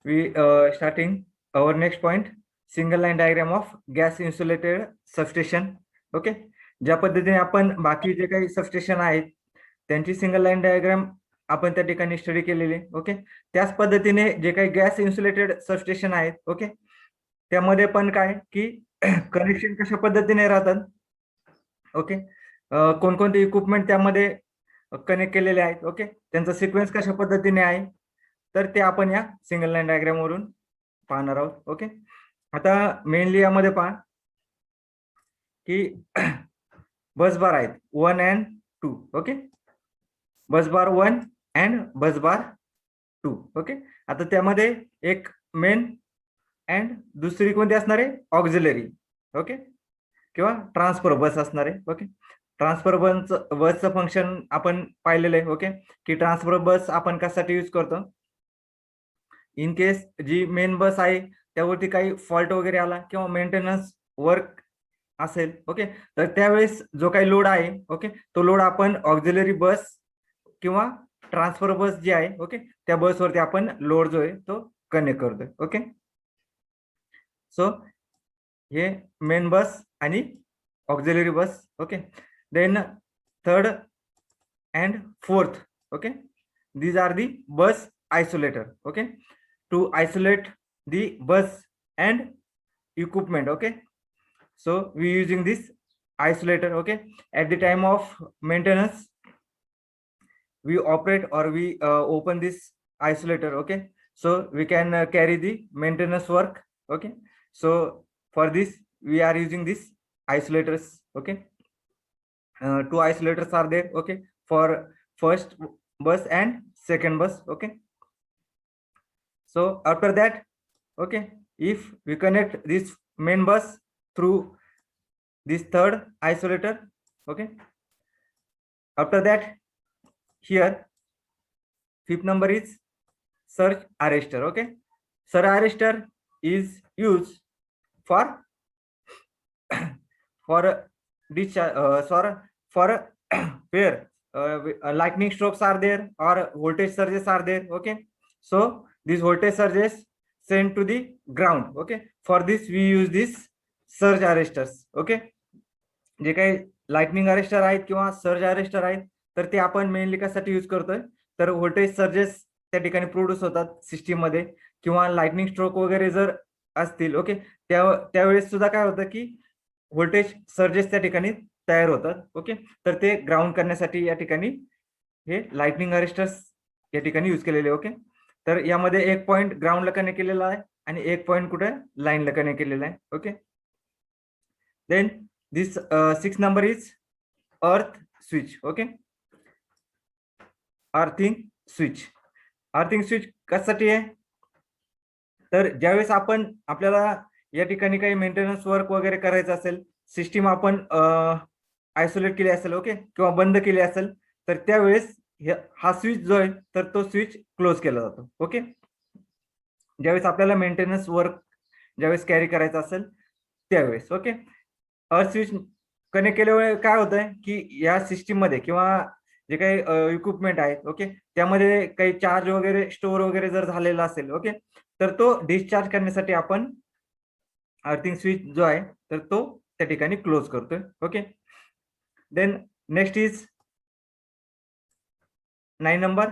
we starting our next point, single line diagram of gas insulated substation. Okay, ज्या पद्धतीने आपण बाकी जे काही सबस्टेशन आहेत त्यांची सिंगल लाईन डायग्राम आपण त्या ठिकाणी स्टडी केलेली. ओके, त्याच पद्धतीने जे काही गॅस इन्सुलेटेड सबस्टेशन आहेत, ओके, त्यामध्ये पण काय की कनेक्शन कशा पद्धतीने राहतात. ओके, कोणकोणते इक्विपमेंट त्यामध्ये कनेक्ट केलेले आहेत, ओके, त्यांचा सिक्वेन्स कशा पद्धतीने आहे, तर ते आपण या सिंगल लाईन डायग्राम वरून पाहणार आहोत. ओके, आता मेनली यामध्ये पहा की बस बार आहेत 1 and 2. Okay, bus bar 1 and bus bar 2. Okay, आता त्यामध्ये एक मेन अँड दुसरी कोणती असणार आहे, ऑक्झिलरी. ओके, किंवा ट्रान्सफर बस असणार आहे. ओके, ट्रान्सफर बसचं फंक्शन आपण पाहिलेलं आहे. ओके, की ट्रान्सफर बस आपण कशासाठी यूज करतो, in case G main bus आहे त्यावरती काही फॉल्ट वगैरे आला किंवा मेंटेनन्स वर्क असेल, ओके, तर त्यावेळेस जो काही लोड आहे, ओके, तो लोड आपण ऑक्झिलरी बस किंवा ट्रान्सफर बस जी आहे, ओके, त्या बसवरती आपण लोड जो आहे तो कनेक्ट करतोय. ओके, सो हे मेन बस आणि auxiliary bus. Okay, then third and fourth, okay, these are the bus isolator. Okay, to isolate the bus and equipment. Okay, so we using this isolator. Okay, at the time of maintenance we operate or we open this isolator. Okay, so we can carry the maintenance work. Okay, so for this we are using this isolators. Okay, two isolators are there. Okay, for first bus and second bus. Okay, so after that, okay, if we connect this main bus through this third isolator, okay, after that here fifth number is surge arrestor. Okay, surge arrestor is used for discharge for where lightning strokes are there or voltage surges are there. Okay, so these voltage surges sent to the ground. Okay, for this we use this surge arresters. Okay, जे काही lightning arrester आहेत किंवा surge arrester आहेत तर ते आपण mainly कशासाठी use करतोय, तर व्होल्टेज सर्जेस त्या ठिकाणी प्रोड्यूस होतात सिस्टीम मध्ये किंवा लाइटनिंग स्ट्रोक वगैरे जर असतील, ओके, त्यावेळेस सुद्धा काय होतं की व्होल्टेज सर्जेस त्या ठिकाणी तयार होतात. ओके, तर ते ग्राउंड करण्यासाठी या ठिकाणी हे लाइटनिंग अरेस्टर्स या ठिकाणी यूज केलेले. ओके, तर यामध्ये एक पॉइंट ग्राउंडला कनेक्ट केलेला आहे आणि एक पॉइंट कुठे लाईनला कनेक्ट केलेला आहे. Okay, then this sixth number is earth switch. Okay, earthing switch. Earthing switch कशासाठी आहे, तर ज्यावेळेस आपण आपल्याला या ठिकाणी काही मेंटेनन्स वर्क वगैरे करायचं असेल, सिस्टीम आपण आयसोलेट केली असेल, ओके, किंवा बंद केली असेल, तर त्यावेळेस हा स्विच जो आहे तर तो स्विच क्लोज केला जातो. ओके, ज्यावेळेस आपल्याला मेंटेनन्स वर्क ज्यावेळेस कॅरी करायचं असेल त्यावेळेस. ओके, अर्थ स्विच कनेक्ट केल्यामुळे काय होतंय की या सिस्टीम मध्ये किंवा जे काही इक्विपमेंट आहेत, ओके, त्यामध्ये काही चार्ज वगैरे स्टोअर वगैरे जर झालेला असेल, ओके, तर तो डिस्चार्ज करण्यासाठी आपण अर्थिंग स्विच जो आहे तर तो त्या ठिकाणी क्लोज करतोय. Okay, then next is 9 number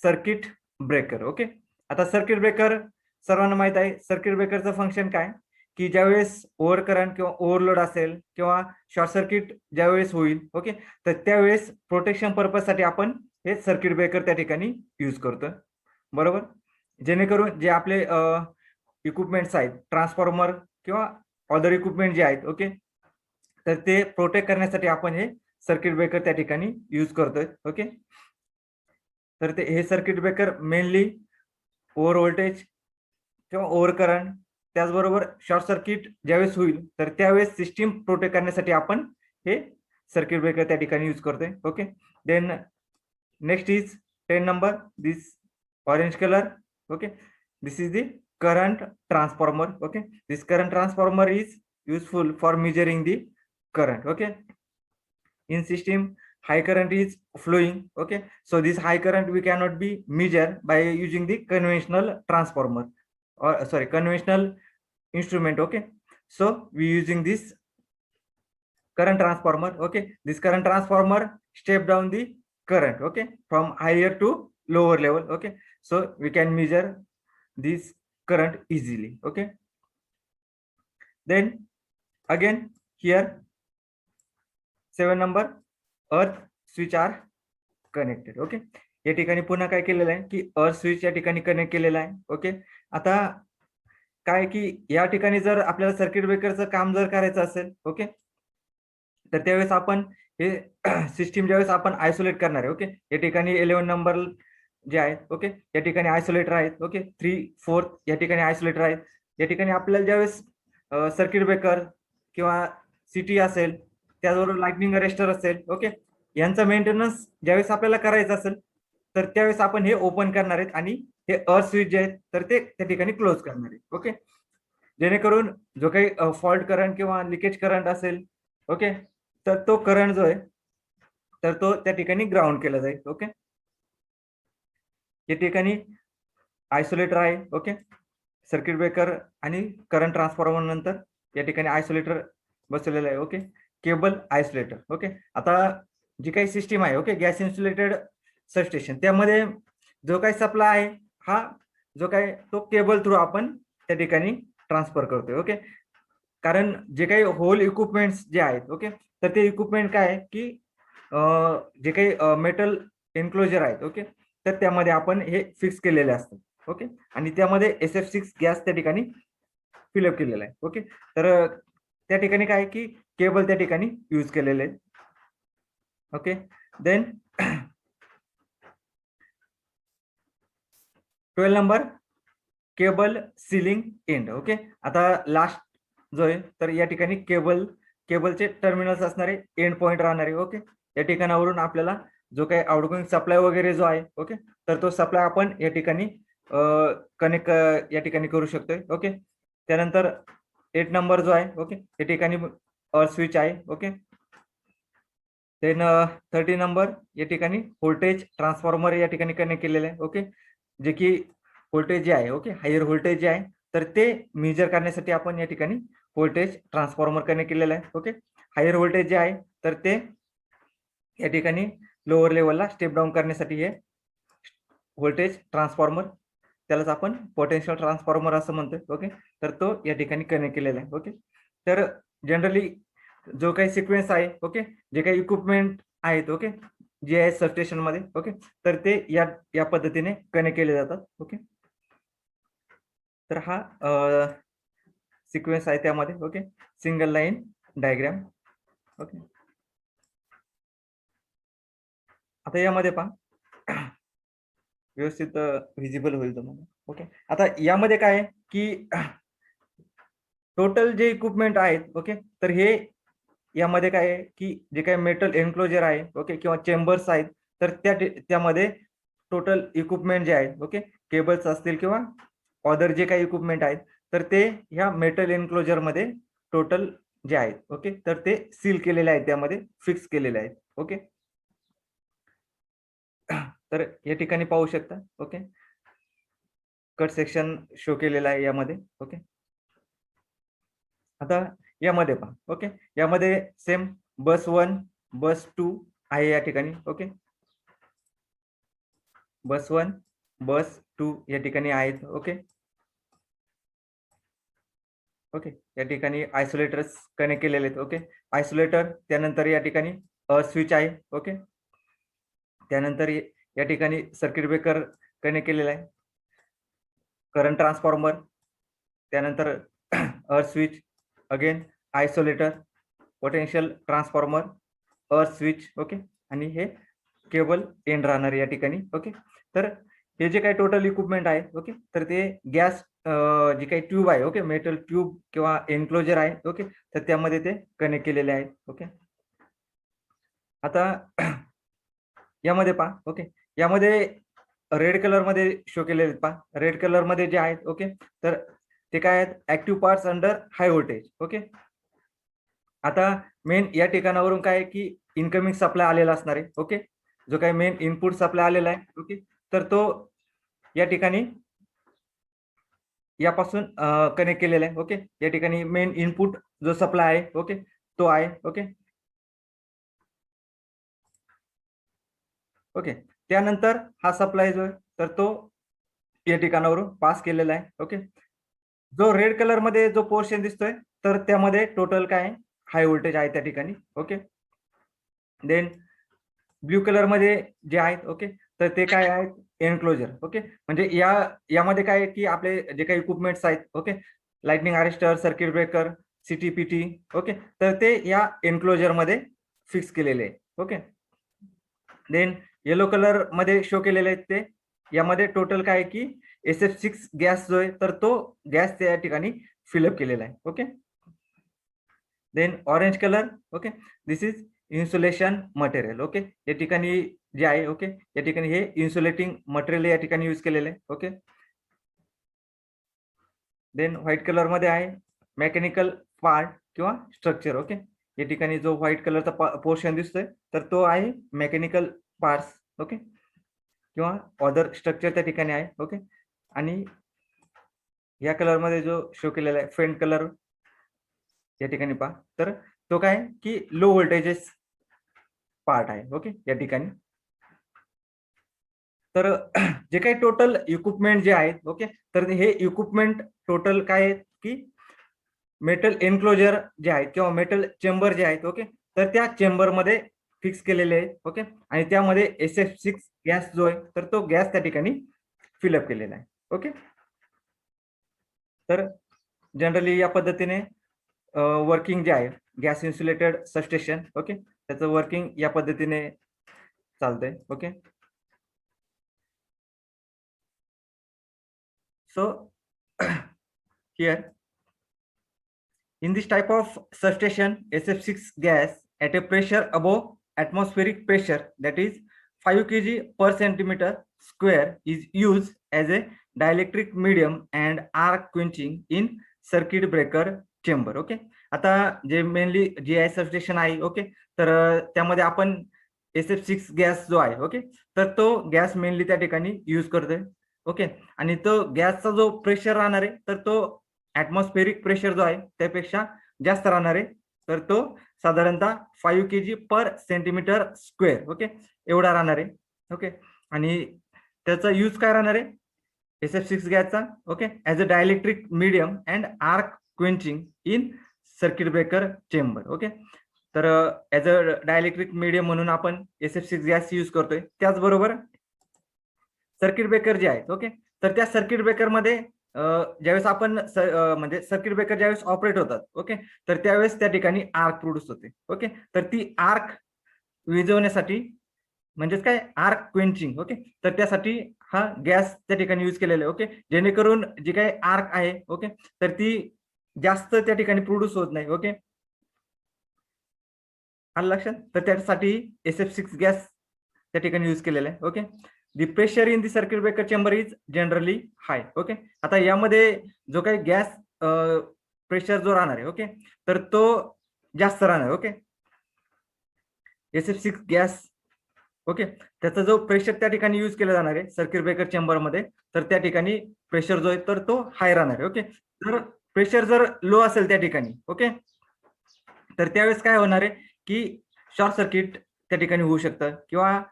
circuit breaker. Okay, आता सर्किट ब्रेकर सर्वांना माहित आहे सर्किट ब्रेकरचं फंक्शन काय, की ज्यावेळेस ओव्हर करंट किंवा ओव्हरलोड असेल किंवा शॉर्ट सर्किट ज्यावेळेस होईल, ओके, तर त्यावेळेस प्रोटेक्शन पर्पज साठी आपण हे सर्किट ब्रेकर त्या ठिकाणी यूज करतोय. बरोबर, जेणेकरून जे आपले इक्विपमेंट्स आहेत, ट्रान्सफॉर्मर किंवा अदर इक्विपमेंट जे आहेत, ओके, तर ते प्रोटेक्ट करण्यासाठी आपण हे सर्किट ब्रेकर त्या ठिकाणी यूज करतोय. ओके, तर ते हे circuit breaker mainly over voltage किंवा ओव्हर करंट त्याचबरोबर शॉर्ट सर्किट ज्यावेळेस होईल तर त्यावेळेस सिस्टीम प्रोटेक्ट करण्यासाठी आपण हे सर्किट ब्रेकर त्या ठिकाणी यूज करतोय. Okay, then next is 10 number, this orange colour. Okay, this is the current transformer. Okay, this current transformer is useful for measuring the current. Okay, in system high current is flowing. Okay, so this high current we cannot be measured by using the conventional transformer, or sorry, conventional instrument. Okay, so we using this current transformer. Okay, this current transformer step down the current, okay, from higher to lower level. Okay, so we can measure this current easily. Okay, then again here 7 number, earth switch are connected. Okay, या ठिकाणी पुन्हा काय केलेलं आहे की अर्थ switch या ठिकाणी कनेक्ट केलेला आहे. ओके, आता काय की या ठिकाणी जर आपल्याला सर्किट ब्रेकरचं काम जर करायचं असेल, ओके, तर त्यावेळेस आपण हे सिस्टीम ज्यावेळेस आपण आयसोलेट करणार आहे. ओके, या ठिकाणी 11 नंबर जे आहेत, ओके, या ठिकाणी आयसोलेटर आहेत. ओके, 3, 4 या ठिकाणी आयसोलेटर आहेत. या ठिकाणी आपल्याला ज्यावेळेस सर्किट ब्रेकर किंवा सिटी असेल, त्याचबरोबर लाइटनिंग अरेस्टर असेल, ओके, यांचा मेंटेनन्स ज्यावेळेस आपल्याला करायचं असेल तर त्यावेळेस आपण हे ओपन करणार आहेत आणि हे अर्थ स्विच जे आहेत तर ते त्या ठिकाणी क्लोज करणार आहेत. ओके, जेणेकरून जो काही फॉल्ट करंट किंवा लिकेज करंट असेल, ओके, तर तो करंट जो आहे तर तो त्या ठिकाणी ग्राउंड केला जाईल. ओके, या ठिकाणी आयसोलेटर आहे. ओके, सर्किट ब्रेकर आणि करंट ट्रान्सफॉर्मर नंतर या ठिकाणी आयसोलेटर बसवलेलं आहे. Okay, cable isolator. ओके, आता जी काही सिस्टीम आहे, ओके, गॅस इन्सुलेटेड सबस्टेशन, त्यामध्ये जो काही सप्लाय आहे हा जो काही तो केबल थ्रू आपण त्या ठिकाणी ट्रान्सफर करतोय. ओके, कारण जे काही होल इक्विपमेंट्स जे आहेत, ओके, तर ते इक्विपमेंट काय आहे की जे काही मेटल एन्क्लोजर आहेत, ओके, तर त्यामध्ये आपण हे फिक्स केलेले असतात. ओके, आणि त्यामध्ये SF6 गॅस त्या ठिकाणी फिलअप केलेला आहे. ओके, तर त्या ठिकाणी काय की केबल त्या ठिकाणी यूज केलेले आहे. Okay, then 12 number cable sealing end. Okay, आता लास्ट जो आहे तर या ठिकाणी केबलचे टर्मिनल्स असणारे एंड पॉइंट राहणारे. ओके, या ठिकाणावरून आपल्याला जो काही आउटगोइंग सप्लाय वगैरे जो आहे, ओके, तर तो सप्लाय आपण या ठिकाणी कनेक्ट या ठिकाणी करू शकतोय. ओके, त्यानंतर 8 नंबर जो आहे, ओके, या ठिकाणी अर्थ स्विच आहे. ओके, देन 30 नंबर या ठिकाणी व्होल्टेज ट्रान्सफॉर्मर या ठिकाणी कनेक्ट केलेलं आहे. ओके, जे की व्होल्टेज जे आहे, ओके, हायर व्होल्टेज जे आहे तर ते मेजर करण्यासाठी आपण या ठिकाणी व्होल्टेज ट्रान्सफॉर्मर कनेक्ट केलेलं आहे. ओके, हायर व्होल्टेज जे आहे तर ते या ठिकाणी लोअर लेवलला स्टेप डाऊन करण्यासाठी हे व्होल्टेज ट्रान्सफॉर्मर, त्यालाच आपण पोटेन्शियल ट्रान्सफॉर्मर असं म्हणतोय. ओके, तर तो या ठिकाणी कनेक्ट केलेला आहे. ओके, तर जनरली जो काही सिक्वेन्स आहे, ओके, जे काही इक्विपमेंट आहेत, ओके, जे आहे सबस्टेशन मध्ये, ओके, तर ते या पद्धतीने कनेक्ट केले जातात. ओके, तर हा सिक्वेन्स आहे त्यामध्ये. Okay, single line diagram. Okay, आता यामध्ये पहा व्यवस्थित व्हिजिबल होईल तुम्हाला. ओके, आता यामध्ये काय आहे की टोटल जे इक्विपमेंट आहेत, ओके, तर हे यामध्ये काय आहे की जे काही मेटल एन्क्लोजर आहे, ओके, किंवा चेंबर्स आहेत तर त्यामध्ये टोटल इक्विपमेंट जे आहेत, ओके, केबल्स असतील किंवा अदर जे काही इक्विपमेंट आहेत तर ते ह्या मेटल एन्क्लोजर मध्ये टोटल जे आहेत, ओके, तर ते सील केलेले आहेत, त्यामध्ये फिक्स केलेले आहेत. ओके, तर या ठिकाणी पाहू शकता. ओके, कट सेक्शन शो केलेला आहे यामध्ये. ओके, आता यामध्ये पहा. ओके, यामध्ये सेम बस 1 बस 2 आहे या ठिकाणी. ओके, बस 1 बस 2 या ठिकाणी आहेत. ओके, ओके, या ठिकाणी आयसोलेटर्स कनेक्ट केलेले आहेत. ओके, आयसोलेटर, त्यानंतर या ठिकाणी स्विच आहे. ओके, त्यानंतर या ठिकाणी सर्किट ब्रेकर कनेक्ट केलेला आहे, करंट ट्रान्सफॉर्मर, त्यानंतर अर्थ switch, again isolator, potential transformer, अर्थ स्विच. ओके, आणि हे केबल एंड राहणार या ठिकाणी. ओके, तर हे जे काही टोटल इक्विपमेंट आहे, ओके, तर ते गॅस जी काही ट्यूब आहे, ओके, मेटल ट्यूब किंवा एन्क्लोजर आहे, ओके, तर त्यामध्ये ते कनेक्ट केलेले आहेत. ओके, आता यामध्ये पहा. ओके, यामध्ये रेड कलर मध्ये शो केलेले आहेत पहा. रेड कलर मध्ये जे आहेत, ओके, तर ते काय आहेत active parts under high voltage. Okay, आता मेन या ठिकाणावरून काय आहे की इनकमिंग सप्लाय आलेला असणार आहे. ओके, जो काही मेन इनपुट सप्लाय आलेला आहे. ओके, तर तो या ठिकाणी यापासून कनेक्ट केलेला आहे. ओके, या ठिकाणी मेन इनपुट जो सप्लाय आहे. ओके, तो आहे. ओके ओके, त्यानंतर हा सप्लाय जो आहे तर तो या ठिकाणावरून पास केलेला आहे. ओके, जो रेड कलर मध्ये जो पोर्शन दिसतोय तर त्यामध्ये टोटल काय हाय व्होल्टेज आहे त्या ठिकाणी. ओके, देन ब्ल्यू कलर मध्ये जे आहेत. ओके, तर ते काय आहेत एनक्लोजर. ओके, म्हणजे यामध्ये काय आहे की आपले जे काही इक्विपमेंट्स आहेत. Okay, lightning arrester, circuit breaker, CTPT. Okay, तर ते या एनक्लोजर मध्ये फिक्स केलेले आहे. ओके, देन येलो कलर मध्ये शो केलेले आहेत ते यामध्ये टोटल काय आहे की SF6 गॅस जो आहे तर तो गॅस त्या ठिकाणी फिलअप केलेला आहे. Okay, then orange colour. Okay, this is insulation material. Okay, या ठिकाणी जे आहे. ओके, या ठिकाणी हे इन्सुलेटिंग मटेरियल या ठिकाणी यूज केलेलं आहे. ओके, देन व्हाईट कलर मध्ये आहे मेकॅनिकल पार्ट किंवा स्ट्रक्चर. ओके, या ठिकाणी जो व्हाईट कलरचा पोर्शन दिसतोय तर तो आहे मेकॅनिकल पार्ट्स. ओके, किंवा अदर स्ट्रक्चर त्या ठिकाणी आहे. ओके, आणि या कलर मध्ये जो शो केलेला आहे फेंट कलर या ठिकाणी पहा तर तो काय की लो व्होल्टेजेस पार्ट आहे. ओके, या ठिकाणी तर जे काही टोटल इक्विपमेंट जे आहेत. ओके, तर हे इक्विपमेंट टोटल काय आहेत की मेटल एन्क्लोजर जे आहेत किंवा मेटल चेंबर जे आहेत. ओके, तर त्या चेंबर मध्ये फिक्स केलेले आहेत. ओके, आणि त्यामध्ये SF6 गॅस जो आहे तर तो गॅस त्या ठिकाणी फिलअप केलेला आहे. ओके, तर जनरली या पद्धतीने वर्किंग जे आहे गॅस इन्सुलेटेड सबस्टेशन. ओके, त्याचं वर्किंग या पद्धतीने चालतंय. Okay, so here in this type of substation SF6 gas at a pressure above atmospheric pressure that is 5 kg per centimeter square is used as a dielectric medium and arc quenching in circuit breaker chamber. Okay, आता जे mainly जी आहे substation आहे. Okay, तर त्यामध्ये आपण SF6 gas जो आहे. Okay, तर तो गॅस मेनली त्या ठिकाणी यूज करतोय. ओके, आणि तो गॅसचा जो प्रेशर राहणार आहे तर तो ऍटमॉस्फेरिक प्रेशर जो आहे त्यापेक्षा जास्त राहणार आहे. तर तो साधारणतः 5 kg पर सेंटीमीटर स्क्वेअर. ओके, एवढा राहणार आहे. ओके, आणि त्याचा यूज काय राहणार आहे SF6 गॅसचा. Okay, as a dielectric medium and arc quenching in circuit breaker chamber. Okay, तर ऍज अ डायलेक्ट्रिक मीडियम म्हणून आपण SF6 गॅस यूज करतोय. त्याचबरोबर सर्किट ब्रेकर जे आहेत. ओके, तर त्या सर्किट ब्रेकर मध्ये ज्यावेळेस आपण म्हणजे सर्किट ब्रेकर ज्यावेळेस ऑपरेट होतात. ओके, तर त्यावेळेस त्या ठिकाणी आर्क प्रोड्यूस होते. ओके, तर ती आर्क विझवण्यासाठी म्हणजेच काय आर्क क्वेंचिंग. ओके, तर त्यासाठी हा गॅस त्या ठिकाणी यूज केलेला आहे. ओके, जेणेकरून जी काही आर्क आहे. ओके, तर ती जास्त त्या ठिकाणी प्रोड्यूस होत नाही. ओके, आलं लक्षात. तर त्यासाठी SF6 गॅस त्या ठिकाणी यूज केलेला आहे. Okay, the pressure in the circuit breaker chamber is generally high. Okay, आता यामध्ये जो काही गॅस प्रेशर जो राहणार आहे. ओके, तर तो जास्त राहणार. Okay, SF6 gas. ओके, त्याचा जो प्रेशर त्या ठिकाणी यूज केला जाणार आहे सर्किट ब्रेकर चेंबर मध्ये तर त्या ठिकाणी प्रेशर जो आहे तर तो हाय राहणार आहे. ओके, तर प्रेशर जर लो असेल त्या ठिकाणी. ओके, तर त्यावेळेस काय होणार आहे की शॉर्ट सर्किट त्या ठिकाणी होऊ शकतं किंवा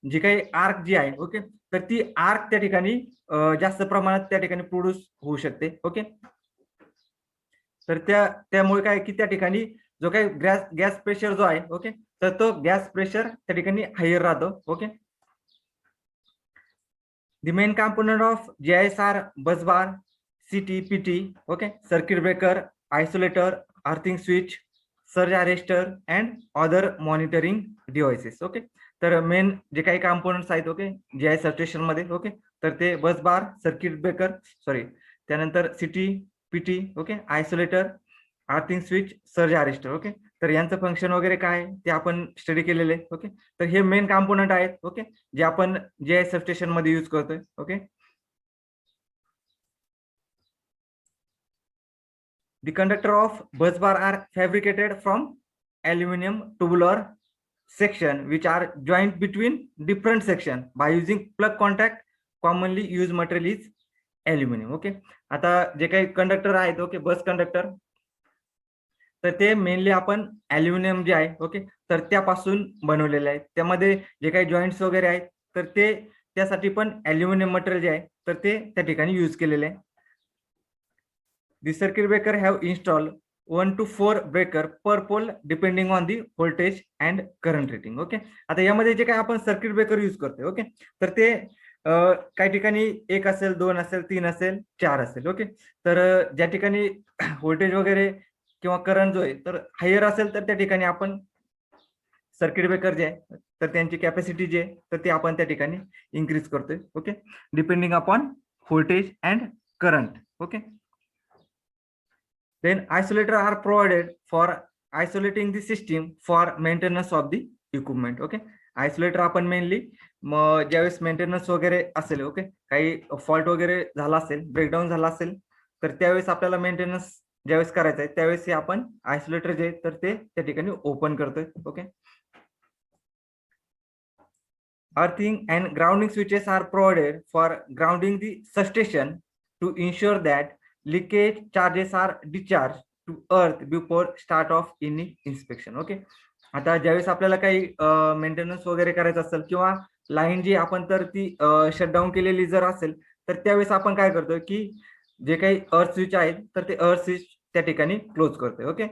जी काही आर्क जी आहे. ओके, तर ती आर्क त्या ठिकाणी जास्त प्रमाणात त्या ठिकाणी प्रोड्यूस होऊ शकते. ओके, तर त्यामुळे काय की त्या ठिकाणी जो काही गॅस प्रेशर जो आहे. ओके, तर तो गॅस प्रेशर त्या ठिकाणी हायर राहतो. Okay, the main component of GIS are bus bar, CT, PT, okay, circuit breaker, isolator, earthing switch, surge arrestor, and other monitoring devices. Okay, तर मेन जे काही कॉम्पोनंट्स आहेत. ओके, GIS सबस्टेशन मध्ये. Okay, तर ते bus bar, circuit breaker, sorry, त्यानंतर CT, PT, okay, isolator, earthing switch, surge arrester. Okay, तर यांचं फंक्शन वगैरे काय ते आपण स्टडी केलेले. ओके, तर हे मेन कॉम्पोनंट आहेत. ओके, जे आपण GIS सबस्टेशन मध्ये यूज करतोय. Okay, the conductor of bus bar are fabricated from aluminum tubular section which are joined between different section by using plug contact. Commonly used material is aluminum. Okay, आता जे काही conductor आहेत, okay, bus conductor, तर ते mainly आपण aluminium जे आहे, okay, तर त्यापासून बनवलेले आहे. त्यामध्ये जे काही जॉईंट्स वगैरे आहेत, तर ते त्यासाठी पण अल्युमिनियम मटेरियल जे आहे, तर ते त्या ठिकाणी यूज केलेले आहे. The circuit breaker have installed 1 to 4 breaker per pole depending on the voltage and current rating. Okay, आता यामध्ये जे काही आपण सर्किट ब्रेकर यूज करतोय, ओके, तर ते काही ठिकाणी 1 असेल, 2 असेल, 3 असेल, 4 असेल. ओके, तर ज्या ठिकाणी व्होल्टेज वगैरे किंवा करंट जो आहे तर हायर असेल तर त्या ठिकाणी आपण सर्किट ब्रेकर जे आहे तर त्यांची कॅपॅसिटी जी आहे तर ती आपण त्या ठिकाणी इन्क्रीज करतोय. Okay, depending upon voltage and current. Okay, then isolator are provided for isolating the system for maintenance of the equipment. Okay, isolator आपण मेनली ज्यावेळेस मेंटेनन्स वगैरे असेल, ओके, काही फॉल्ट वगैरे झाला असेल, ब्रेकडाऊन झाला असेल, तर त्यावेळेस आपल्याला मेंटेनन्स ज्यावेळेस करायचं आहे त्यावेळेस आपण आयसोलेटर जे तर ते त्या ठिकाणी ओपन करतोय. Okay, earthing and grounding switches are provided for grounding the substation to ensure that leakage charges are discharged to earth before start of any inspection. Okay, आता ज्यावेळेस आपल्याला काही मेंटेनन्स वगैरे करायचं असेल किंवा लाईन जी आपण तर ती शटडाऊन केलेली जर असेल तर त्यावेळेस आपण काय करतोय की जे काही अर्थ स्विच आहेत तर ते अर्थ स्विच त्या ठिकाणी क्लोज करतोय. ओके,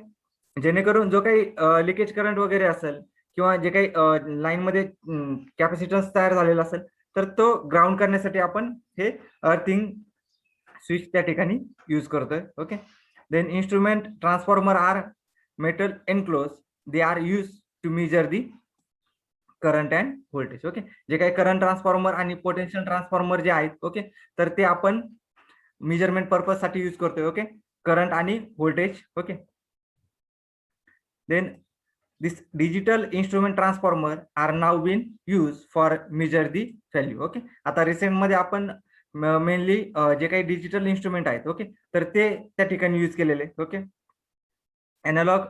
जेणेकरून जो काही लिकेज करंट वगैरे असेल किंवा जे काही लाईन मध्ये कॅपॅसिटन्स तयार झालेला असेल तर तो ग्राउंड करण्यासाठी आपण हे अर्थिंग स्विच त्या ठिकाणी यूज करतोय. Okay, then instrument transformer are metal enclose, they are use to measure the current and voltage. Okay, जे काही करंट ट्रान्सफॉर्मर आणि पोटेन्शियल ट्रान्सफॉर्मर जे आहेत, ओके, तर ते आपण मेजरमेंट पर्पज साठी यूज करतोय. ओके, करंट आणि voltage. Okay, then this digital instrument transformer are now being used for measure the value. Okay, आता रिसेंट मध्ये आपण मेनली जे काही डिजिटल इन्स्ट्रुमेंट आहेत, ओके, तर ते त्या ठिकाणी यूज केलेले. ओके, एनालॉग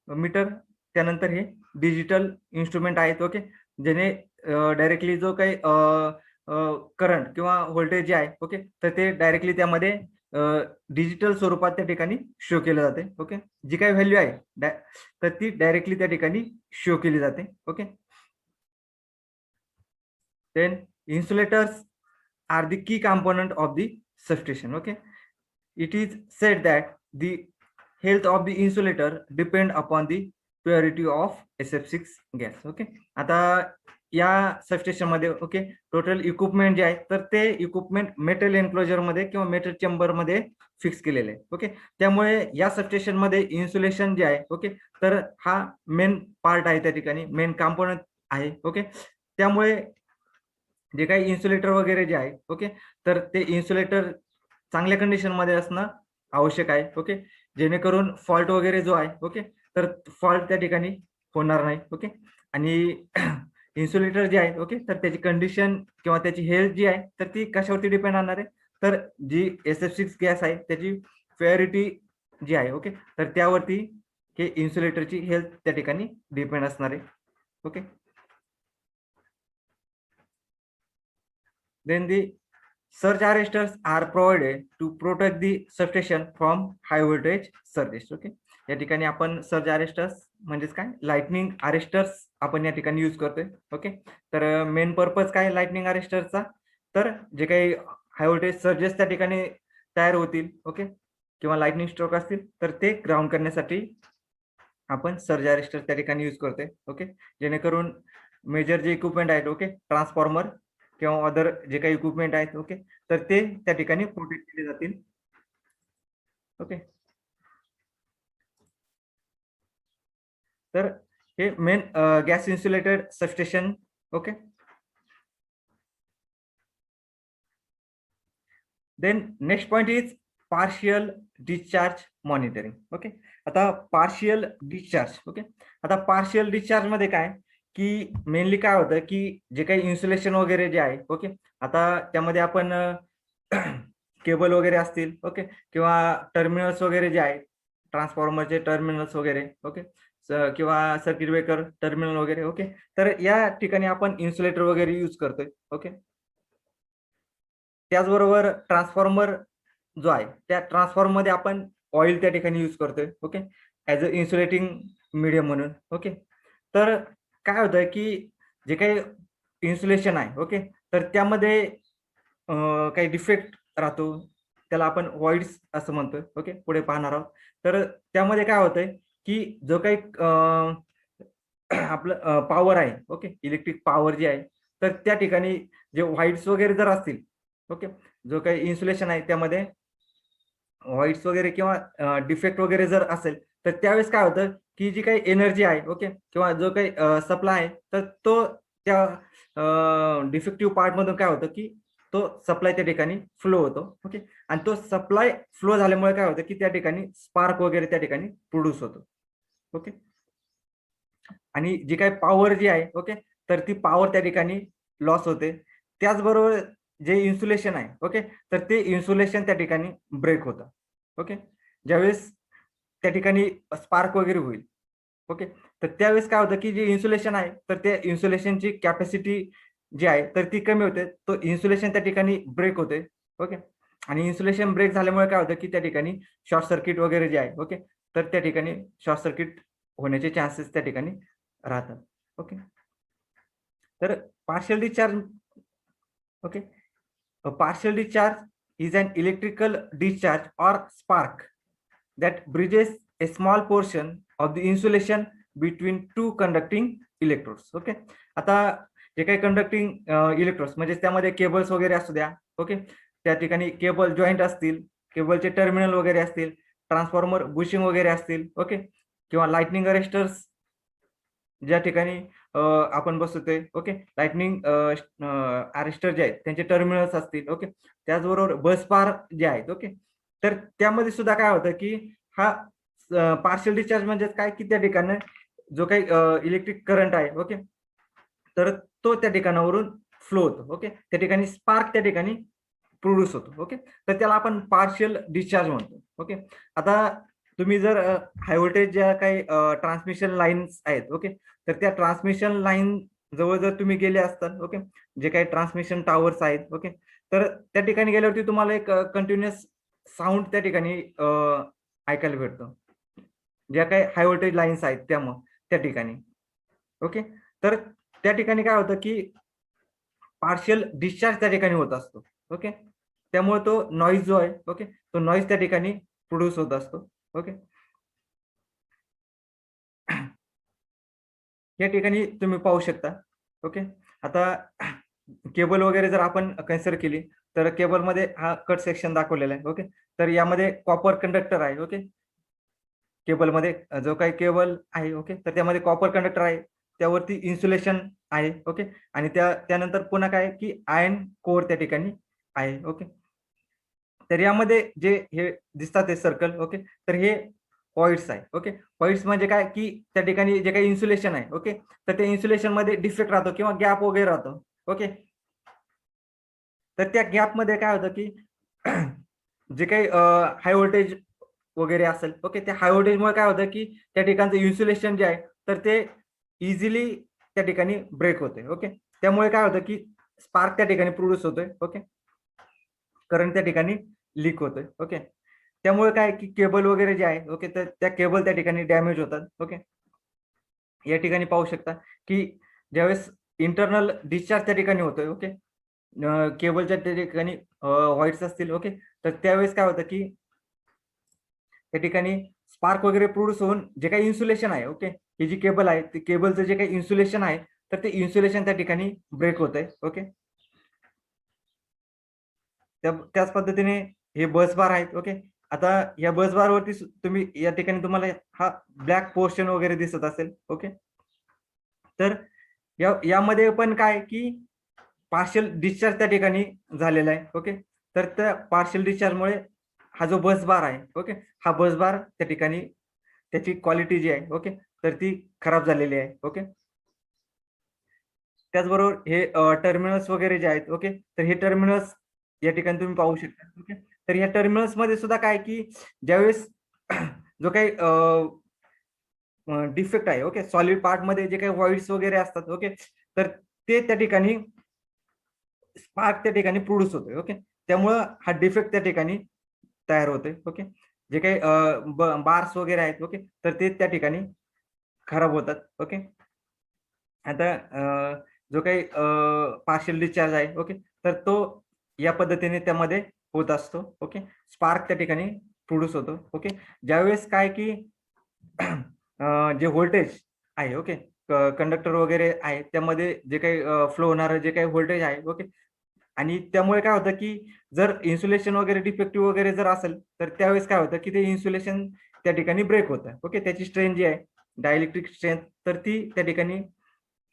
मीटर, त्यानंतर हे डिजिटल इन्स्ट्रुमेंट आहेत. ओके, ज्याने डायरेक्टली जो काही करंट किंवा व्होल्टेज जे आहे, ओके, तर ते डायरेक्टली त्यामध्ये डिजिटल स्वरूपात त्या ठिकाणी शो केलं जाते. ओके, जी काही व्हॅल्यू आहे तर ती डायरेक्टली त्या ठिकाणी शो केली जाते. Okay, then insulators are the key component of the substation. Okay, it is said that the health of the insulator depend upon the purity of SF6 gas. Okay, आता या substation मध्ये, okay, total equipment जे आहे तर ते equipment metal enclosure मध्ये किंवा metal chamber मध्ये फिक्स केलेले आहे. ओके, त्यामुळे या सबस्टेशन मध्ये इन्सुलेशन जे आहे, ओके, तर हा मेन पार्ट आहे, त्या ठिकाणी मेन कंपोनेंट आहे. ओके, त्यामुळे जे काही इन्सुलेटर वगैरे जे आहे, ओके, तर ते इन्सुलेटर चांगल्या कंडिशन मध्ये असणं आवश्यक आहे. ओके, जेणेकरून फॉल्ट वगैरे जो आहे, ओके, तर फॉल्ट त्या ठिकाणी होणार नाही. ओके, आणि इन्सुलेटर जे आहे, ओके, तर त्याची कंडिशन किंवा त्याची हेल्थ जी आहे तर ती कशावरती डिपेंड राहणार आहे, तर जी SF6 गॅस आहे त्याची प्युरिटी जी आहे, ओके, तर त्यावरती हे इन्सुलेटरची हेल्थ त्या ठिकाणी डिपेंड असणार आहे. Okay, then the surge arresters are provided to protect the substation from high voltage surges. Okay, या ठिकाणी आपण सर्ज अरेस्टर्स म्हणजेच काय लाइटनिंग अरेस्टर्स आपण या ठिकाणी यूज करतोय. ओके, तर मेन पर्पज काय लाइटनिंग अरेस्टरचा, तर जे काही हाय व्होल्टेज सर्जेस त्या ठिकाणी तयार होतील, ओके, किंवा लाइटनिंग स्ट्रोक असतील तर ते ग्राउंड करण्यासाठी आपण सर्ज अरेस्टर त्या ठिकाणी यूज करतोय. ओके, जेणेकरून मेजर जे इक्विपमेंट आहेत, ओके, ट्रान्सफॉर्मर किंवा अदर जे काही इक्विपमेंट आहेत, ओके, तर ते त्या ठिकाणी प्रोटेक्ट केले जातील. ओके, तर हे main gas insulated substation. Okay, then next point is partial discharge monitoring. Okay, आता पार्शियल डिस्चार्ज. ओके, आता पार्शियल डिस्चार्ज मध्ये काय की मेनली काय होतं की जे काही इन्सुलेशन वगैरे जे आहे, ओके, आता त्यामध्ये आपण केबल वगैरे असतील, ओके, किंवा टर्मिनल्स वगैरे जे आहेत ट्रान्सफॉर्मरचे टर्मिनल्स वगैरे, ओके, किंवा सर्किट ब्रेकर टर्मिनल वगैरे. ओके, तर या ठिकाणी आपण इन्सुलेटर वगैरे यूज करतोय. ओके, त्याचबरोबर ट्रान्सफॉर्मर जो आहे त्या ट्रान्सफॉर्मर मध्ये आपण ऑइल त्या ठिकाणी यूज करतोय. Okay, as a insulating medium म्हणून. ओके, तर काय होतंय की जे काही इन्सुलेशन आहे, ओके, तर त्यामध्ये काही डिफेक्ट राहतो, त्याला आपण व्हॉइड्स असं म्हणतोय. ओके, पुढे पाहणार आहोत. तर त्यामध्ये काय होतंय की जो काही आपलं पॉवर आहे, ओके, इलेक्ट्रिक पॉवर जी आहे, तर त्या ठिकाणी जे व्हाईट्स वगैरे जर असतील, ओके, जो काही इन्सुलेशन आहे त्यामध्ये व्हाईट्स वगैरे किंवा डिफेक्ट वगैरे जर असेल, तर त्यावेळेस काय होतं की जी काही एनर्जी आहे, ओके, किंवा जो काही सप्लाय आहे, तर तो त्या डिफेक्टिव्ह पार्ट मधून काय होतं की तो सप्लाय त्या ठिकाणी फ्लो होतो. ओके, आणि तो सप्लाय फ्लो झाल्यामुळे काय होतं की त्या ठिकाणी स्पार्क वगैरे त्या ठिकाणी प्रोड्यूस होतो. ओके, आणि जी काही पॉवर जी आहे, ओके, तर ती पॉवर त्या ठिकाणी लॉस होते. त्याचबरोबर जे इन्सुलेशन आहे, ओके, तर ते इन्सुलेशन त्या ठिकाणी ब्रेक होतं. ओके, ज्यावेळेस त्या ठिकाणी स्पार्क वगैरे होईल. ओके, तर त्यावेळेस काय होतं की जे इन्सुलेशन आहे, तर त्या इन्सुलेशनची कॅपॅसिटी जी आहे, तर ती कमी होते. तो इन्सुलेशन त्या ठिकाणी ब्रेक होते. ओके, आणि इन्सुलेशन ब्रेक झाल्यामुळे काय होतं की त्या ठिकाणी शॉर्ट सर्किट वगैरे जे आहे, ओके, तर त्या ठिकाणी शॉर्ट सर्किट होण्याचे चान्सेस त्या ठिकाणी राहतात. ओके, तर partial discharge. Okay, partial discharge is an electrical discharge or spark that bridges a small portion of the insulation between two conducting electrodes. Okay, आता जे काही कंडक्टिंग इलेक्ट्रोड्स म्हणजे त्यामध्ये केबल्स वगैरे असू द्या. ओके, त्या ठिकाणी केबल जॉईंट असतील, केबलचे टर्मिनल वगैरे असतील, ट्रान्सफॉर्मर बुशिंग वगैरे असतील. ओके, किंवा लाइटनिंग अरेस्टर्स ज्या ठिकाणी आपण बसवतोय. ओके, लाइटनिंग अरेस्टर जे आहेत त्यांचे टर्मिनल्स असतील. ओके, त्याचबरोबर बस बार जे आहेत. ओके, तर त्यामध्ये सुद्धा काय होतं की हा पार्शियल डिस्चार्ज म्हणजे काय की त्या ठिकाणी जो काही इलेक्ट्रिक करंट आहे, ओके, तर तो त्या ठिकाणावरून फ्लो होतो. ओके, त्या ठिकाणी स्पार्क त्या ठिकाणी प्रोड्यूस होतो. ओके, तर त्याला आपण पार्शियल डिस्चार्ज म्हणतो. ओके, आता तुम्ही जर हाय व्होल्टेज ज्या काही ट्रान्समिशन लाईन्स आहेत, ओके, तर त्या ट्रान्समिशन लाईन जवळ जर तुम्ही गेले असतात, ओके, जे काही ट्रान्समिशन टावर्स आहेत, ओके, तर त्या ठिकाणी गेल्यावरती तुम्हाला एक कंटिन्युअस साऊंड त्या ठिकाणी ऐकायला भेटतो. ज्या काही हाय व्होल्टेज लाईन्स आहेत त्या ठिकाणी. ओके, तर त्या ठिकाणी काय होतं की पार्शियल डिस्चार्ज त्या ठिकाणी होत असतो. ओके, त्यामुळे तो नॉईज जो आहे, ओके, तो नॉईज त्या ठिकाणी प्रोड्यूस होत असतो. ओके, या ठिकाणी तुम्ही पाहू शकता. ओके, आता केबल वगैरे जर आपण कन्सिडर केली, तर केबलमध्ये हा कट सेक्शन दाखवलेला आहे. ओके, तर यामध्ये कॉपर कंडक्टर आहे. ओके, केबलमध्ये जो काही केबल आहे, ओके, तर त्यामध्ये कॉपर कंडक्टर आहे, त्यावरती इन्सुलेशन आहे. ओके, आणि त्यानंतर पुन्हा काय की आयर्न कोर त्या ठिकाणी आहे. ओके, तर यामध्ये जे हे दिसतात हे सर्कल, ओके, तर हे पॉइंट्स आहे. ओके, पॉइंट्स म्हणजे काय की त्या ठिकाणी जे काही इन्सुलेशन आहे, ओके, तर त्या इन्सुलेशन मध्ये डिफेक्ट राहतो किंवा गॅप वगैरे राहतो. ओके, तर त्या गॅपमध्ये काय होतं की जे काही हाय व्होल्टेज वगैरे असेल, ओके, त्या हाय व्होल्टेजमुळे काय होतं की त्या ठिकाणचं इन्सुलेशन जे आहे, तर ते इझिली त्या ठिकाणी ब्रेक होते. ओके, त्यामुळे काय होतं की स्पार्क त्या ठिकाणी प्रोड्यूस होतोय. ओके, करंट त्या ठिकाणी लीक होतोय. ओके, त्यामुळे काय की केबल वगैरे जे आहे, ओके, तर त्या केबल त्या ठिकाणी डॅमेज होतात. ओके, या ठिकाणी पाहू शकता की ज्यावेळेस इंटरनल डिस्चार्ज त्या ठिकाणी होतोय. ओके, केबलच्या त्या ठिकाणी व्हाईट्स असतील. ओके, तर त्यावेळेस काय होतं की त्या ठिकाणी स्पार्क वगैरे प्रोड्यूस होऊन जे काही इन्सुलेशन आहे, ओके, ही जी केबल आहे, ते केबलचं जे काही इन्सुलेशन आहे, तर ते इन्सुलेशन त्या ठिकाणी ब्रेक होतंय. ओके, त्याच पद्धतीने हे बस बार आहेत. ओके, आता या बस बारवरती तुम्ही या ठिकाणी तुम्हाला हा ब्लॅक पोर्शन वगैरे दिसत असेल. ओके, तर यामध्ये पण काय की पार्शियल डिस्चार्ज त्या ठिकाणी झालेला आहे. ओके, तर त्या पार्शियल डिस्चार्जमुळे हा जो बस बार आहे, ओके, हा बस बार त्या ठिकाणी त्याची क्वालिटी जी आहे, ओके, तर ती खराब झालेली आहे. ओके, त्याचबरोबर हे टर्मिनल्स वगैरे जे आहेत, ओके, तर हे टर्मिनल्स या ठिकाणी तुम्ही पाहू शकता. ओके, तर या टर्मिनल्स मध्ये सुद्धा काय की ज्यावेळेस जो काही डिफेक्ट आहे, ओके, सॉलिड पार्ट मध्ये जे काही व्हॉइड्स वगैरे असतात, ओके, तर ते त्या ठिकाणी स्पार्क त्या ठिकाणी प्रोड्यूस होतोय, ओके. त्यामुळं हा डिफेक्ट त्या ठिकाणी तयार होतोय, ओके. जे काही बार्स वगैरे आहेत, ओके, तर ते त्या ठिकाणी खराब होतात, ओके. आता जो काही पार्शियल डिस्चार्ज आहे, ओके, तर तो या पद्धतीने त्यामध्ये होत असतो, ओके. स्पार्क त्या ठिकाणी प्रोड्यूस होतो, ओके. ज्यावेळेस काय की जे व्होल्टेज आहे, ओके, कंडक्टर वगैरे आहे त्यामध्ये जे काही फ्लो होणारं जे काही व्होल्टेज आहे, ओके, आणि त्यामुळे काय होतं की जर इन्सुलेशन वगैरे डिफेक्टिव्ह वगैरे जर असेल तर त्यावेळेस काय होतं की ते इन्सुलेशन त्या ठिकाणी ब्रेक होतं, ओके. त्याची स्ट्रेंथ जी आहे डायलेक्ट्रिक स्ट्रेंथ तर ती त्या ठिकाणी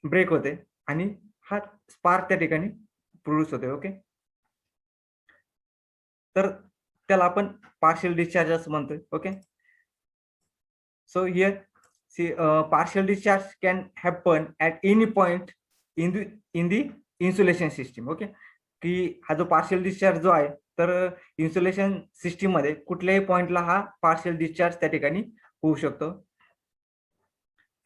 ब्रेक होते आणि हा स्पार्क त्या ठिकाणी प्रोड्यूस होते, ओके. तर त्याला आपण पार्शियल डिस्चार्ज असं म्हणतोय, okay. So here see partial discharge can happen at any point in the insulation system, okay. की हा जो पार्शियल डिस्चार्ज जो आहे तर इन्सुलेशन सिस्टीम मध्ये कुठल्याही पॉइंटला हा पार्शियल डिस्चार्ज त्या ठिकाणी होऊ शकतो.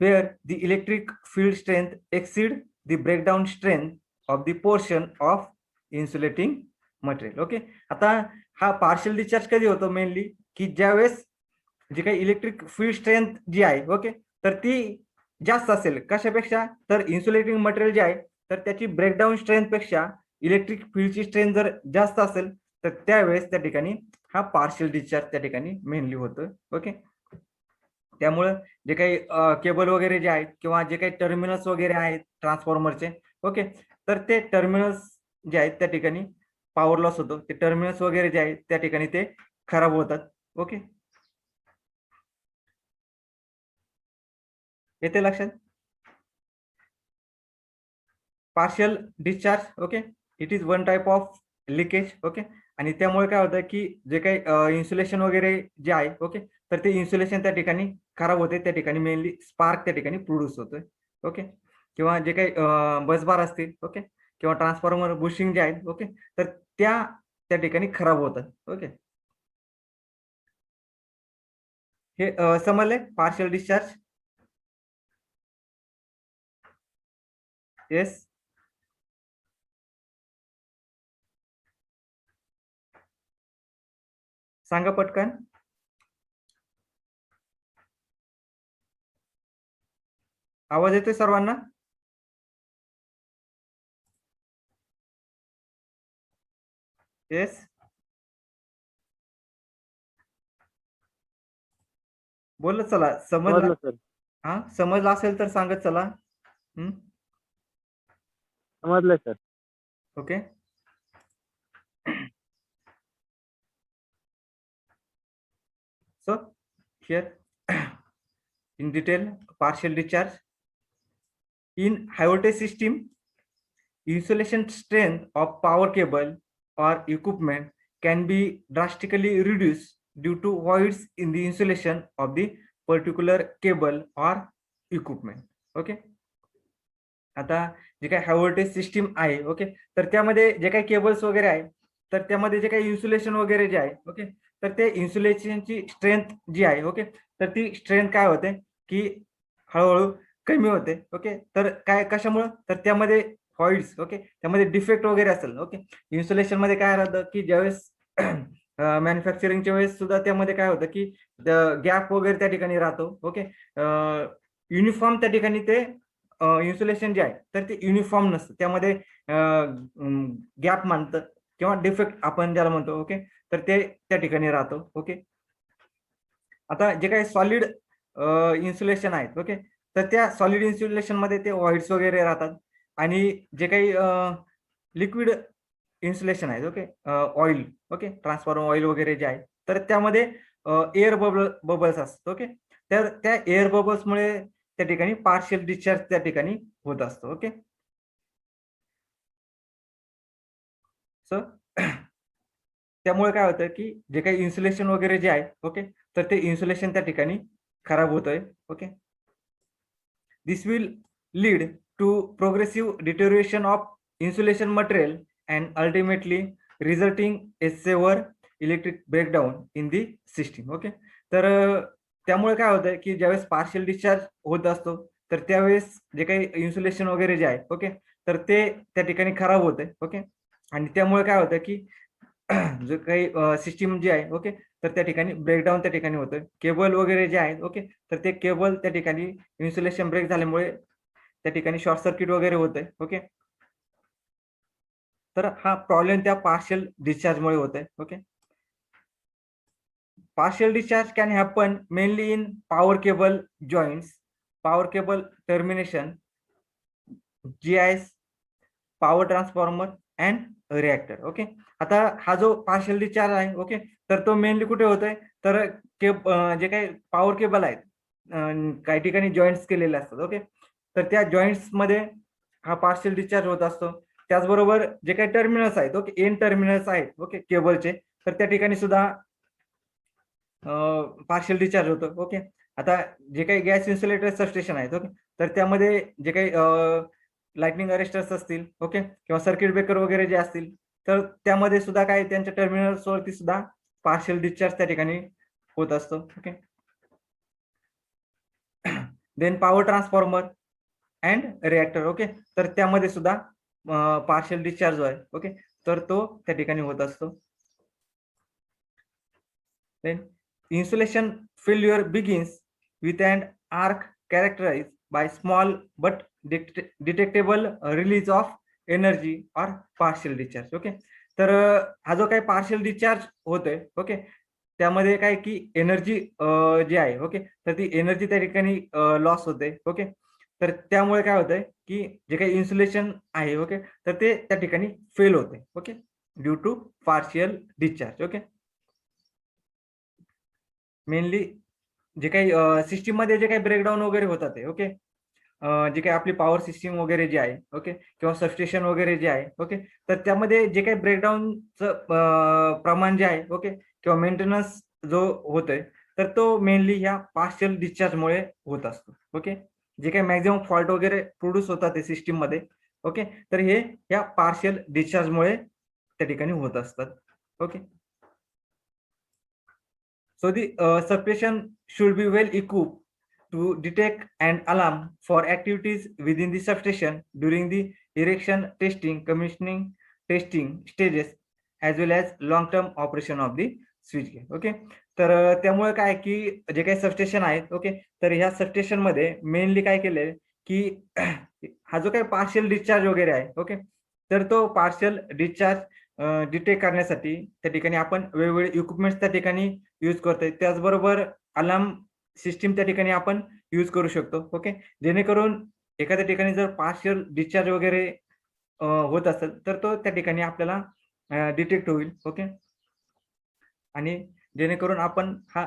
where the electric field strength exceed the breakdown strength of the portion of insulating material, okay. आता हा पार्शियल डिस्चार्ज कधी होतो मेनली की ज्यावेळेस जी काही इलेक्ट्रिक फील्ड स्ट्रेंथ जी आहे, ओके, तर ती जास्त असेल कशापेक्षा तर इन्सुलेटिंग मटेरियल जे आहे तर त्याची ब्रेकडाऊन स्ट्रेंथ पेक्षा इलेक्ट्रिक फील्डची स्ट्रेंथ जर जास्त असेल तर त्यावेळेस त्या ठिकाणी हा पार्शियल डिस्चार्ज त्या ठिकाणी मेनली होतो, ओके. त्यामुळे जे काही केबल वगैरे जे आहेत किंवा जे काही टर्मिनल्स वगैरे आहेत ट्रान्सफॉर्मरचे, ओके, तर ते टर्मिनल्स जे आहेत त्या ठिकाणी पॉवर लॉस होतो, ते टर्मिनल्स वगैरे जे आहेत त्या ठिकाणी ते खराब होतात, ओके. येते लक्षात? Partial discharge, okay, it is one type of leakage, okay. आणि त्यामुळे काय होतं की जे काही इन्सुलेशन वगैरे जे आहे, ओके, तर ते इन्सुलेशन त्या ठिकाणी खराब होते, त्या ठिकाणी मेनली स्पार्क त्या ठिकाणी प्रोड्यूस होतोय, ओके. किंवा जे काही बसबार असतील, ओके, किंवा ट्रान्सफॉर्मर बुशिंग जे आहेत, ओके, तर त्या त्या ठिकाणी खराब होतात, ओके. हे समजले पार्शियल डिस्चार्ज? येस. सांगा पटकन. आवाज येतोय सर्वांना? येस, बोल चला. समजला? समजलं सर. हा, समजला असेल तर सांगत चला. समजलं sir. Okay. So here in detail partial discharge in high voltage system, insulation strength of power cable or equipment can be drastically reduced due to voids in the insulation of the particular cable or equipment, okay. आता जे काही high voltage system आहे, okay, तर त्यामध्ये जे काही cables वगैरे आहे तर त्यामध्ये जे काही इन्सुलेशन वगैरे जे आहे, ओके, तर ते इन्सुलेशनची स्ट्रेंथ जी आहे, ओके, तर ती स्ट्रेंथ काय होते की हळूहळू कमी होते, ओके. तर काय कशामुळं तर त्यामध्ये व्हॉइड्स, ओके, त्यामध्ये डिफेक्ट वगैरे असेल, ओके. इन्सुलेशन मध्ये काय राहतं की ज्यावेळेस मॅन्युफॅक्चरिंगच्या वेळेस सुद्धा त्यामध्ये काय होतं की गॅप वगैरे त्या ठिकाणी राहतो, ओके. युनिफॉर्म त्या ठिकाणी ते इन्सुलेशन जे आहे तर ते युनिफॉर्म नसतं, त्यामध्ये गॅप मानतं किंवा डिफेक्ट आपण ज्याला म्हणतो, ओके, तर ते त्या ठिकाणी राहतो, ओके. आता जे काही सॉलिड इन्सुलेशन आहेत, ओके, तर त्या सॉलिड इन्सुलेशन मध्ये ते व्हॉइड्स वगैरे राहतात आणि जे काही लिक्विड इन्सुलेशन आहेत, okay, oil, okay, transformer oil वगैरे जे आहे तर त्यामध्ये एअर बबल्स असतात, ओके. तर त्या एअर बबल्समुळे त्या ठिकाणी पार्शियल डिस्चार्ज त्या ठिकाणी होत असतो, ओके. सो त्यामुळे काय होतं की जे काही इन्सुलेशन वगैरे जे आहे, ओके, तर ते इन्सुलेशन त्या ठिकाणी खराब होतोय, okay. This will lead to progressive deterioration of insulation material and ultimately resulting a severe electric breakdown in the system, okay. तर त्यामुळे काय होतं की ज्यावेळेस पार्शियल डिस्चार्ज होत असतो तर त्यावेळेस जे काही इन्सुलेशन वगैरे जे आहे ओके तर ते त्या ठिकाणी खराब होते ओके आणि त्यामुळे काय होतं की जो काही सिस्टीम जे आहे ओके तर त्या ठिकाणी ब्रेकडाऊन त्या ठिकाणी होतं केबल वगैरे जे आहेत ओके तर ते केबल त्या ठिकाणी इन्सुलेशन ब्रेक झाल्यामुळे त्या ठिकाणी शॉर्ट सर्किट वगैरे होतंय ओके तर हा प्रॉब्लेम त्या पार्शियल डिस्चार्जमुळे होतोय okay partial discharge can happen mainly in power cable joints, power cable termination, GIS, power transformer and reactor. Okay आता हा जो पार्शियल डिस्चार्ज आहे ओके तर तो मेनली कुठे होतोय तर जे काही पॉवर केबल आहेत काही ठिकाणी जॉईंट्स केलेले असतात ओके तर त्या जॉईंट्स मध्ये हा पार्शियल डिस्चार्ज होत असतो त्याचबरोबर जे काही टर्मिनल्स आहेत ओके एन टर्मिनल्स आहेत ओके केबलचे तर त्या ठिकाणी सुद्धा पार्शियल डिस्चार्ज होतं ओके आता जे काही गॅस इन्सुलेटर सबस्टेशन आहेत ओके तर त्यामध्ये जे काही लाइटनिंग अरेस्टर्स असतील ओके किंवा सर्किट ब्रेकर वगैरे जे असतील तर त्यामध्ये सुद्धा काय त्यांच्या टर्मिनल्स वरती सुद्धा पार्शियल डिस्चार्ज त्या ठिकाणी होत असतो okay then power transformer and reactor okay तर त्यामध्ये सुद्धा पार्शियल डिस्चार्ज जो आहे ओके तर तो त्या ठिकाणी होत असतो then insulation failure begins with an arc characterized by small but detectable release of energy or partial discharge okay तर हा जो काही पार्शियल डिस्चार्ज होतोय ओके त्यामध्ये काय की एनर्जी जी आहे ओके तर ती एनर्जी त्या ठिकाणी लॉस होते ओके तर त्यामुळे काय होतंय की जे काही इन्सुलेशन आहे ओके तर ते त्या ठिकाणी फेल होते okay due to partial discharge okay mainly जे काही सिस्टीम मध्ये जे काही ब्रेकडाऊन वगैरे होतात ते ओके जे काही आपली पॉवर सिस्टीम वगैरे जे आहे ओके किंवा सबस्टेशन वगैरे जे आहे ओके तर त्यामध्ये जे काही ब्रेकडाऊनचं प्रमाण जे आहे ओके किंवा मेंटेनन्स जो होतोय तर तो मेनली ह्या पार्शियल डिस्चार्जमुळे होत असतो ओके जे काही मॅक्झिमम फॉल्ट वगैरे प्रोड्यूस होतात ते सिस्टीम मध्ये ओके तर हे ह्या पार्शियल डिस्चार्जमुळे त्या ठिकाणी होत असतात okay So the substation should be well equipped to detect and alarm for activities within the substation during the erection testing, commissioning testing stages, as well as long-term operation of the switch gear. Okay तर त्यामुळे काय की जे काही substation आहेत okay तर ह्या substation मध्ये मेनली काय केलंय की हा जो काही पार्शियल डिस्चार्ज वगैरे आहे ओके तर तो पार्शियल डिस्चार्ज डिटेक्ट करण्यासाठी त्या ठिकाणी आपण वेगवेगळे इक्विपमेंट्स त्या ठिकाणी यूज करतोय त्याचबरोबर अलार्म सिस्टीम त्या ठिकाणी आपण यूज करू शकतो ओके जेणेकरून एखाद्या ठिकाणी जर पार्शियल डिस्चार्ज वगैरे होत असेल तर तो त्या ठिकाणी आपल्याला डिटेक्ट होईल ओके आणि जेणेकरून आपण हा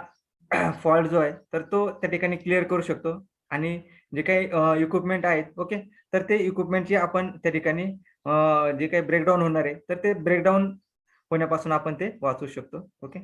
फॉल्ट जो आहे तर तो त्या ठिकाणी क्लिअर करू शकतो आणि जे काही इक्विपमेंट आहेत ओके तर ते इक्विपमेंटची आपण त्या ठिकाणी जे काही ब्रेकडाऊन होणार आहे तर ते ब्रेकडाऊन होण्यापासून आपण ते वाचू शकतो ओके